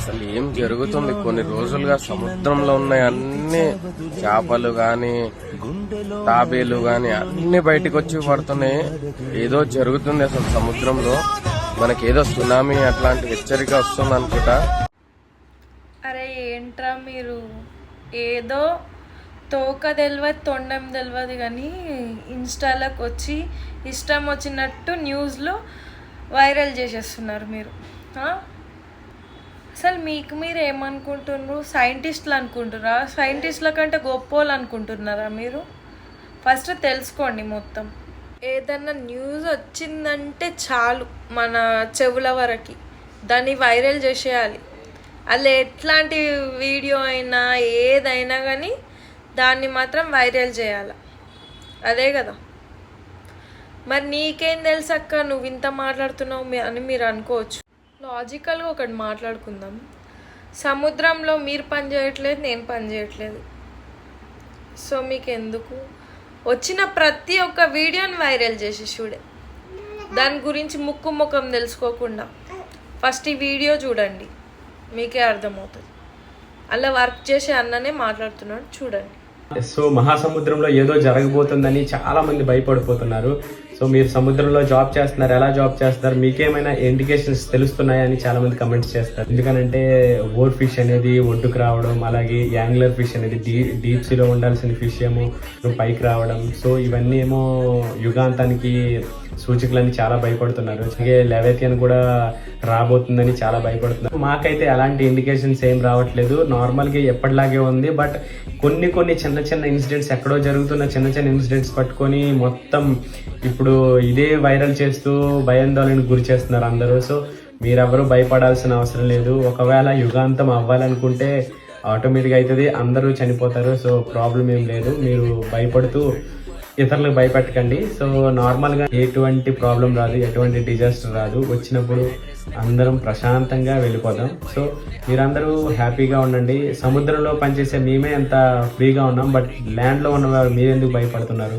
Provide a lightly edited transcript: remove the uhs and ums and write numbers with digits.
అసలు ఏం జరుగుతుంది? కొన్ని రోజులుగా సముద్రంలో ఉన్న అన్ని చేపలు గాని తాబేలు గాని అన్ని బయటకు వచ్చి పడుతున్నాయి. ఏదో జరుగుతుంది అసలు సముద్రంలో. మనకేదో సునామీ అట్లాంటి హెచ్చరిక వస్తుంది అనుకుంటా. అరే ఏంట్రా మీరు, ఏదో తోక తెలియదు తొండం తెలియదు కానీ ఇన్స్టాలోకి వచ్చి ఇష్టం వచ్చినట్టు న్యూస్లో వైరల్ చేసేస్తున్నారు మీరు. అసలు మీకు మీరు ఏమనుకుంటున్నారు? సైంటిస్టులు అనుకుంటున్నారా? సైంటిస్టుల కంటే గొప్పోళ్ళు అనుకుంటున్నారా మీరు? ఫస్ట్ తెలుసుకోండి. మొత్తం ఏదన్నా న్యూస్ వచ్చిందంటే చాలు మన చెవుల వరకు దాన్ని వైరల్ చేసేయాలి. అలా ఎట్లాంటి వీడియో అయినా ఏదైనా కానీ దాన్ని మాత్రం వైరల్ చేయాలి. అదే కదా. మరి నీకేం తెలుసక్క నువ్వు ఇంత మాట్లాడుతున్నావు అని మీరు అనుకోవచ్చు. లాజికల్గా ఒకటి మాట్లాడుకుందాం. సముద్రంలో మీరు పని చేయట్లేదు, నేను పని చేయట్లేదు. సో మీకు ఎందుకు? వచ్చిన ప్రతి ఒక్క వీడియోని వైరల్ చేసి చూడే, దాని గురించి ముక్కు ముఖం తెలుసుకోకుండా ఫస్ట్ ఈ వీడియో చూడండి, మీకే అర్థమవుతుంది. అలా వర్క్ చేసే అన్ననే మాట్లాడుతున్నాడు, చూడండి. సో మహాసముద్రంలో ఏదో జరగబోతుందని చాలా మంది భయపడిపోతున్నారు. సో మీరు సముద్రంలో జాబ్ చేస్తున్నారు, ఎలా జాబ్ చేస్తున్నారు, మీకేమైనా ఇండికేషన్స్ తెలుస్తున్నాయని చాలా మంది కమెంట్స్ చేస్తారు. ఎందుకనంటే ఓర్ ఫిష్ అనేది ఒడ్డుకు రావడం, అలాగే యాంగ్లర్ ఫిష్ అనేది డీప్ సీలో ఉండాల్సిన ఫిష్ ఏమో పైకి రావడం. సో ఇవన్నీ ఏమో యుగాంతానికి సూచికలని చాలా భయపడుతున్నారు. అలాగే లెవేథియన్ కూడా రాబోతుందని చాలా భయపడుతున్నారు. మాకైతే అలాంటి ఇండికేషన్స్ ఏం రావట్లేదు, నార్మల్గా ఎప్పటిలాగే ఉంది. బట్ కొన్ని చిన్న చిన్న ఇన్సిడెంట్స్, ఎక్కడో జరుగుతున్న చిన్న చిన్న ఇన్సిడెంట్స్ పట్టుకొని మొత్తం ఇప్పుడు ఇదే వైరల్ చేస్తూ భయాందోళనకు గురి చేస్తున్నారు అందరూ. సో మీరెవరూ భయపడాల్సిన అవసరం లేదు. ఒకవేళ యుగాంతం అవ్వాలనుకుంటే ఆటోమేటిక్గా అవుతుంది, అందరూ చనిపోతారు. సో ప్రాబ్లం ఏం లేదు, మీరు భయపడుతూ ఇతరులకు భయపెట్టకండి. సో నార్మల్గా ఎటువంటి ప్రాబ్లం రాదు, ఎటువంటి డిజాస్టర్ రాదు. వచ్చినప్పుడు అందరం ప్రశాంతంగా వెళ్ళిపోదాం. సో మీరందరూ హ్యాపీగా ఉండండి. సముద్రంలో పనిచేసే మేమే ఎంత ఫ్రీగా ఉన్నాం, బట్ ల్యాండ్లో ఉన్న మీరెందుకు భయపడుతున్నారు?